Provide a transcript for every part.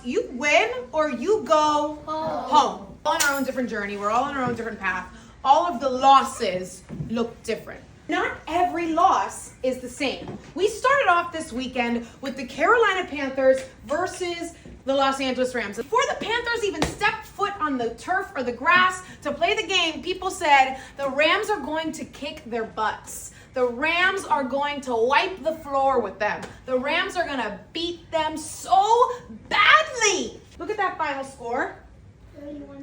loss, you win or you go home. All on our own different journey. We're all on our own different path. All of the losses look different. Not every loss is the same. We started off this weekend with the Carolina Panthers versus the Los Angeles Rams. Before the Panthers even stepped foot on the turf or the grass to play the game, people said the Rams are going to kick their butts. The Rams are going to wipe the floor with them. The Rams are going to beat them so badly. Look at that final score.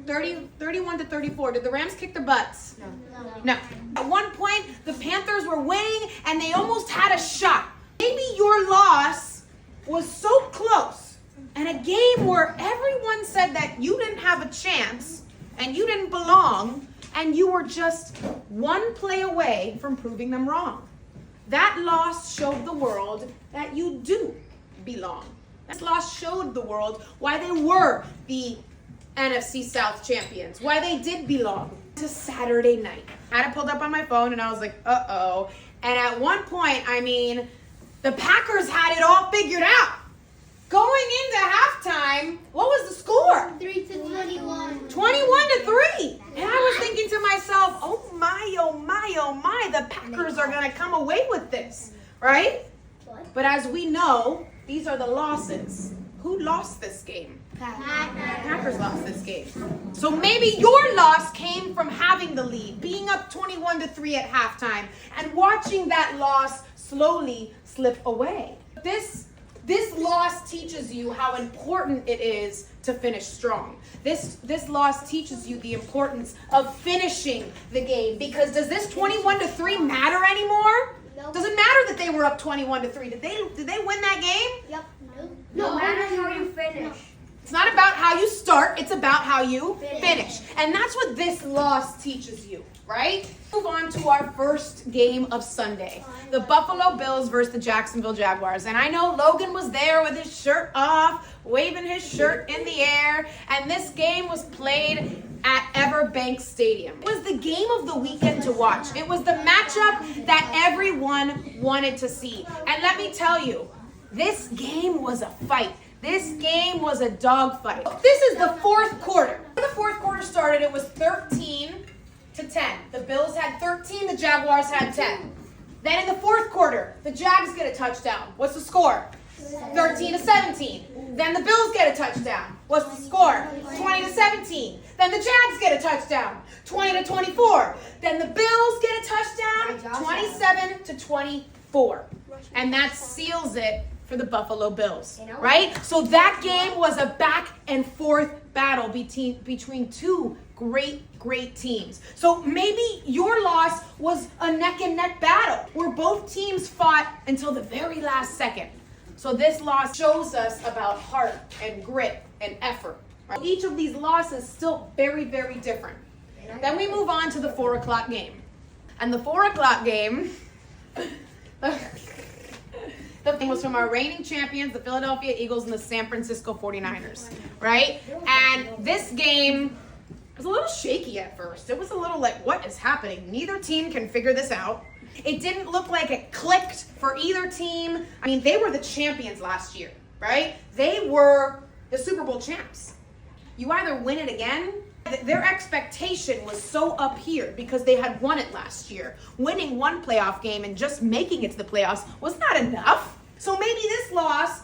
31 to 34. Did the Rams kick their butts? No. At one point, the Panthers were winning and they almost had a shot. Maybe your loss was so close and a game where everyone said that you didn't have a chance and you didn't belong and you were just one play away from proving them wrong. That loss showed the world that you do belong. That loss showed the world why they were the NFC South champions, why they did belong. To Saturday night. I had it pulled up on my phone and I was like, uh-oh. And at one point, the Packers had it all figured out. Going into halftime, what was the score? 3-21. 21 to 3. And I was thinking to myself, oh my, the Packers are going to come away with this, right? But as we know, these are the losses. Who lost this game? Packers lost this game. So maybe your loss came from having the lead, being up 21 to 3 at halftime, and watching that loss slowly slip away. This loss teaches you how important it is to finish strong. This loss teaches you the importance of finishing the game, because does this 21 to 3 matter anymore? Nope. Does it matter that they were up 21 to 3? Did they win that game? Yep. No matter how you finish. It's not about how you start, it's about how you finish. And that's what this loss teaches you, right? Move on to our first game of Sunday. The Buffalo Bills versus the Jacksonville Jaguars. And I know Logan was there with his shirt off, waving his shirt in the air. And this game was played at Everbank Stadium. It was the game of the weekend to watch. It was the matchup that everyone wanted to see. And let me tell you, this game was a fight. This game was a dogfight. This is the fourth quarter. When the fourth quarter started, it was 13 to 10. The Bills had 13, the Jaguars had 10. Then in the fourth quarter, the Jags get a touchdown. What's the score? 13 to 17. Then the Bills get a touchdown. What's the score? 20 to 17. Then the Jags get a touchdown. 20 to 24. Then the Bills get a touchdown. 27 to 24. And that seals it for the Buffalo Bills, right? So that game was a back and forth battle between two great teams. So maybe your loss was a neck and neck battle where both teams fought until the very last second. So this loss shows us about heart and grit and effort. Right? Each of these losses still very different. Then we move on to the 4 o'clock game. And the 4 o'clock game, the thing was from our reigning champions, the Philadelphia Eagles and the San Francisco 49ers, right? And this game was a little shaky at first. It was a little like, what is happening? Neither team can figure this out. It didn't look like it clicked for either team. They were the champions last year, right? They were the Super Bowl champs. You either win it again. Their expectation was so up here because they had won it last year. Winning one playoff game and just making it to the playoffs was not enough. So maybe this loss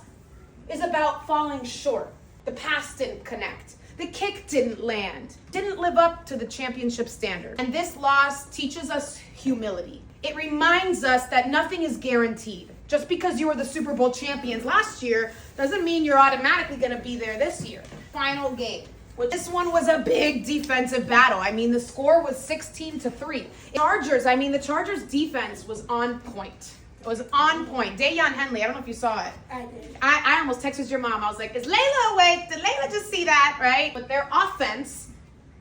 is about falling short. The pass didn't connect. The kick didn't land. Didn't live up to the championship standard. And this loss teaches us humility. It reminds us that nothing is guaranteed. Just because you were the Super Bowl champions last year doesn't mean you're automatically going to be there this year. Final game. This one was a big defensive battle. The score was 16 to 3. The Chargers defense was on point. It was on point. Dayon Henley, I don't know if you saw it. I did. I almost texted your mom. I was like, is Layla awake? Did Layla just see that, right? But their offense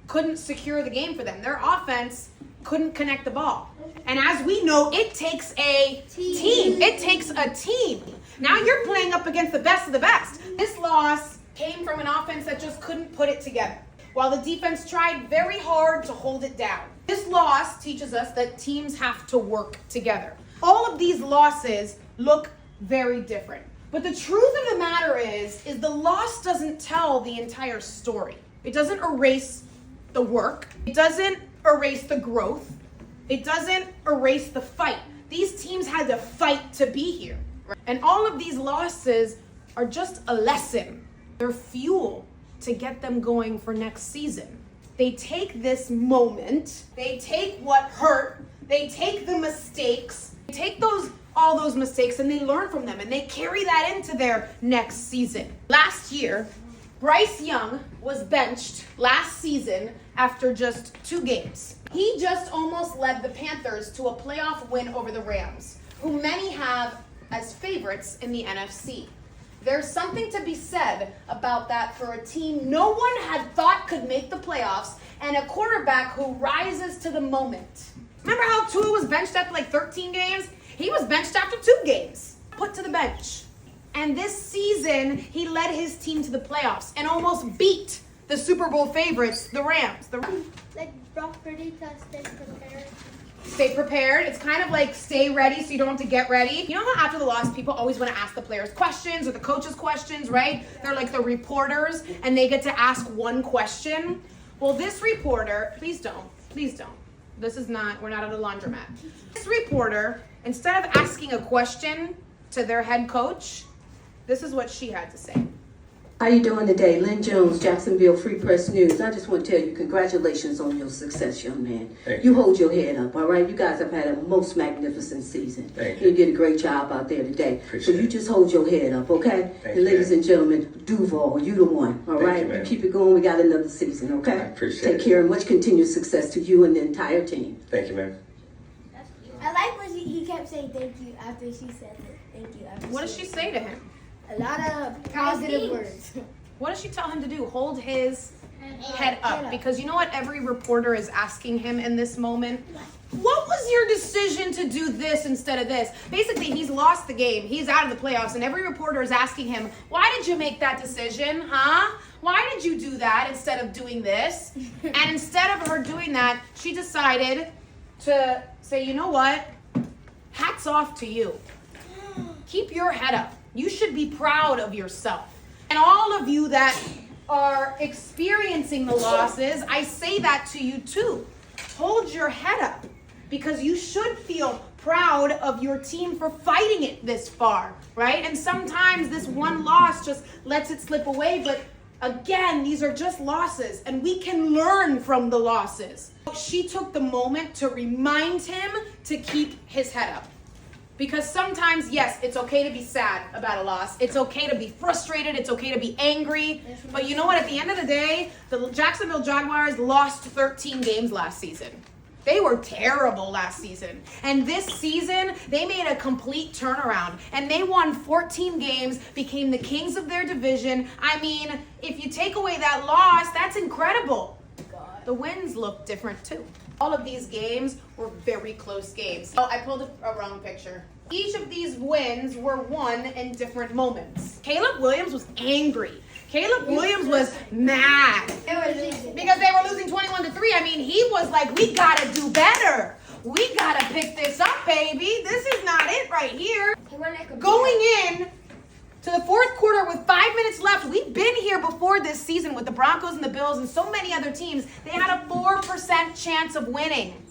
couldn't secure the game for them. Their offense couldn't connect the ball. And as we know, it takes a team. It takes a team. Now you're playing up against the best of the best. This loss came from an offense that just couldn't put it together, while the defense tried very hard to hold it down. This loss teaches us that teams have to work together. All of these losses look very different. But the truth of the matter is the loss doesn't tell the entire story. It doesn't erase the work. It doesn't erase the growth. It doesn't erase the fight. These teams had to fight to be here. And all of these losses are just a lesson. They're fuel to get them going for next season. They take this moment, they take what hurt, they take the mistakes, they take all those mistakes and they learn from them and they carry that into their next season. Last year, Bryce Young was benched last season after just 2 games. He just almost led the Panthers to a playoff win over the Rams, who many have as favorites in the NFC. There's something to be said about that for a team no one had thought could make the playoffs and a quarterback who rises to the moment. Remember how Tua was benched after like 13 games? He was benched after 2 games, put to the bench. And this season, he led his team to the playoffs and almost beat the Super Bowl favorites, the Rams. Like Brock Purdy to stay prepared. Stay prepared. It's kind of like stay ready so you don't have to get ready. You know how after the loss, people always want to ask the players questions or the coaches questions, right? They're like the reporters and they get to ask one question. Well, this reporter, please don't. This is not, we're not at a laundromat. This reporter, instead of asking a question to their head coach, this is what she had to say. How you doing today? Lynn Jones, Jacksonville Free Press News. I just want to tell you congratulations on your success, young man. Thank you. Hold your head up, all right? You guys have had a most magnificent season. Thank you. You did a great job out there today. Appreciate so you just hold your head up, okay? Thank and ladies you, and gentlemen, Duval, you the one, all Thank right? you, ma'am. keep it going. We got another season, okay? I appreciate Take it. care and much continued success to you and the entire team. Thank you, ma'am. I like when he kept saying thank you after she said it. Thank you. What does she say to him? A lot of positive words. What does she tell him to do? Hold his head up. Because you know what every reporter is asking him in this moment? What was your decision to do this instead of this? Basically, he's lost the game. He's out of the playoffs. And every reporter is asking him, why did you make that decision, huh? Why did you do that instead of doing this? And instead of her doing that, she decided to say, you know what? Hats off to you. Keep your head up. You should be proud of yourself. And all of you that are experiencing the losses, I say that to you too. Hold your head up because you should feel proud of your team for fighting it this far, right? And sometimes this one loss just lets it slip away, but again, these are just losses and we can learn from the losses. She took the moment to remind him to keep his head up. Because sometimes, yes, it's okay to be sad about a loss. It's okay to be frustrated. It's okay to be angry. But you know what? At the end of the day, the Jacksonville Jaguars lost 13 games last season. They were terrible last season. And this season, they made a complete turnaround. And they won 14 games, became the kings of their division. I mean, if you take away that loss, that's incredible. The wins look different too. All of these games were very close games. Oh, I pulled a wrong picture. Each of these wins were won in different moments. Caleb Williams was angry. Caleb Williams was mad because they were losing 21-3. I mean, he was like, we gotta do better. We gotta pick this up, baby. This is not it right here. Going in to the fourth quarter with 5 minutes left. We've been here before this season with the Broncos and the Bills and so many other teams. They had a 4% chance of winning.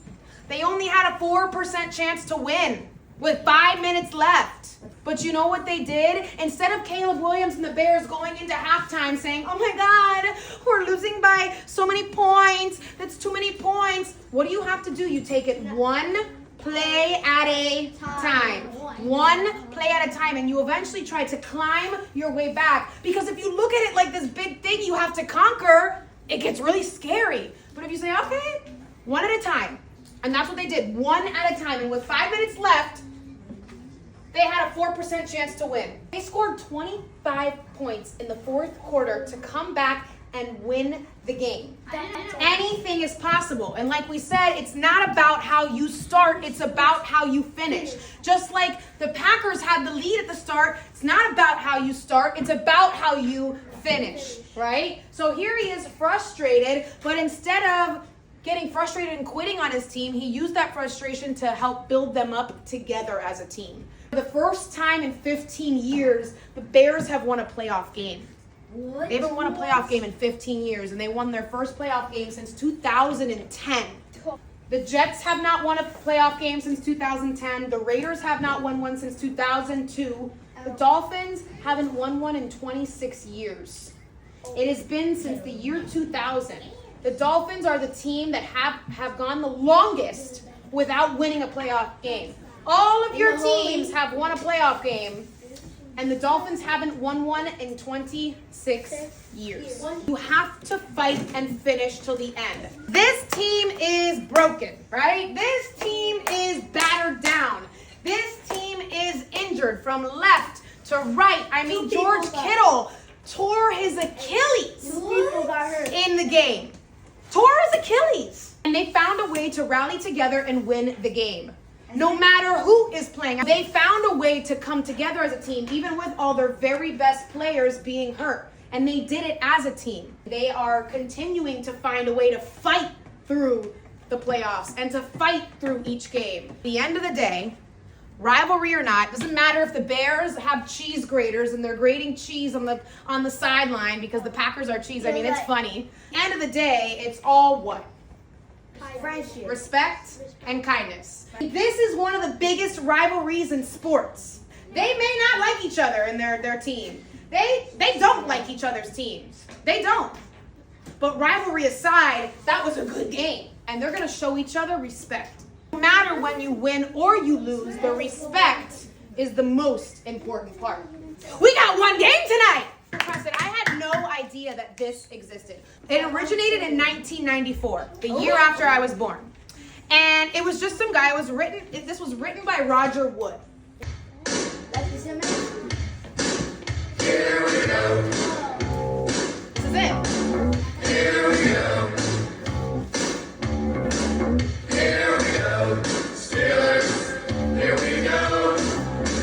They only had a 4% chance to win with 5 minutes left. But you know what they did? Instead of Caleb Williams and the Bears going into halftime saying, oh my God, we're losing by so many points. That's too many points. What do you have to do? You take it one play at a time. One play at a time, and you eventually try to climb your way back. Because if you look at it like this big thing you have to conquer, it gets really scary. But if you say, okay, one at a time, and that's what they did, one at a time, and with 5 minutes left, they had a 4% chance to win. They scored 25 points in the fourth quarter to come back and win the game. Anything is possible. And like we said, it's not about how you start, it's about how you finish. Just like the Packers had the lead at the start, it's not about how you start, it's about how you finish, right? So here he is frustrated, but instead of getting frustrated and quitting on his team, he used that frustration to help build them up together as a team. For the first time in 15 years, the Bears have won a playoff game. What? They haven't won a playoff game in 15 years, and they won their first playoff game since 2010. The Jets have not won a playoff game since 2010. The Raiders have not won one since 2002. The Dolphins haven't won one in 26 years. It has been since the year 2000. The Dolphins are the team that have gone the longest without winning a playoff game. All of your teams have won a playoff game, and the Dolphins haven't won one in 26 years. You have to fight and finish till the end. This team is broken, right? This team is battered down. This team is injured from left to right. I mean, George Kittle tore his Achilles in the game. Tore his Achilles. And they found a way to rally together and win the game. No matter who is playing, they found a way to come together as a team, even with all their very best players being hurt. And they did it as a team. They are continuing to find a way to fight through the playoffs and to fight through each game. At the end of the day, rivalry or not, doesn't matter if the Bears have cheese graters and they're grating cheese on the sideline because the Packers are cheese. I mean, it's funny. At the end of the day, it's all what? Friendship. Respect and kindness. This is one of the biggest rivalries in sports. They may not like each other in their team. They don't like each other's teams. They don't. But rivalry aside, that was a good game. And they're going to show each other respect. No matter when you win or you lose, the respect is the most important part. We got one game tonight! I had no idea that this existed. It originated in 1994, the year after I was born. And it was just some guy. This was written by Roger Wood. Here we go. This is it. Here we go. Here we go. Steelers. Here we go.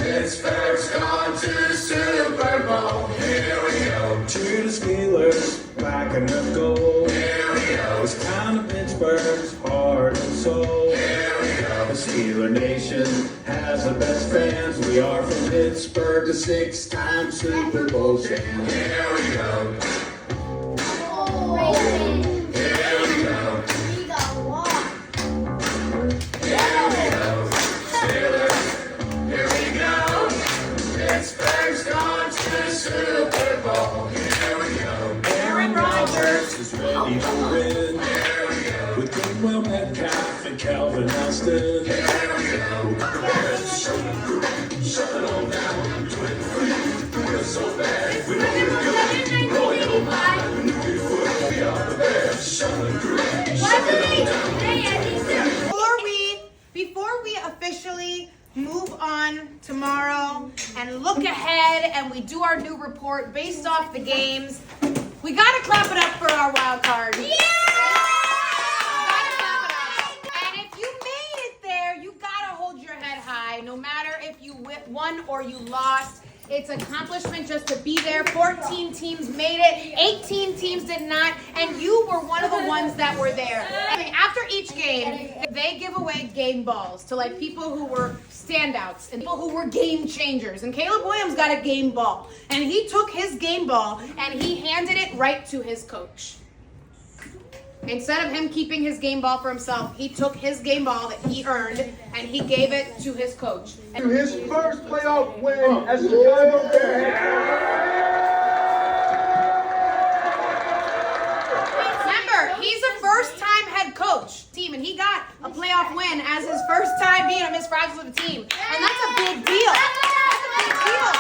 Pittsburgh's gone to Super Bowl. Here we go. To the Steelers, black and red gold. Here we go. It's kind of Pittsburgh's heart and soul. Here we go. The Steeler Nation has the best fans. We are from Pittsburgh, the 6-time Super Bowl champ. Here we go. Here we go. Here we go. Steelers. Here we go. Pittsburgh's gone to Super Bowl. Here we go. Aaron Rodgers is ready to win. Here we go. With Gainwell Metcalf and Calvin Austin. Here we go. The Bears shut it all down. We're so bad. We don't even go. Royal mind. We are the Bears. Shut it down. Before we officially move on tomorrow and look ahead and we do our new report based off the games, we gotta clap it up for our wild card. Yeah! Gotta clap it up. And if you made it there, you gotta hold your head high, no matter if you won or you lost. It's an accomplishment just to be there. 14 teams made it, 18 teams did not, and you were one of the ones that were there. And after each game, they give away game balls to like people who were standouts and people who were game changers. And Caleb Williams got a game ball, and he took his game ball and he handed it right to his coach. Instead of him keeping his game ball for himself, he took his game ball that he earned and he gave it to his coach. His first playoff win as the Chicago Bears. Remember, he's a first-time head coach team, and he got a playoff win as his first time being a Miss Fragile of the team. And that's a big deal. That's a big deal.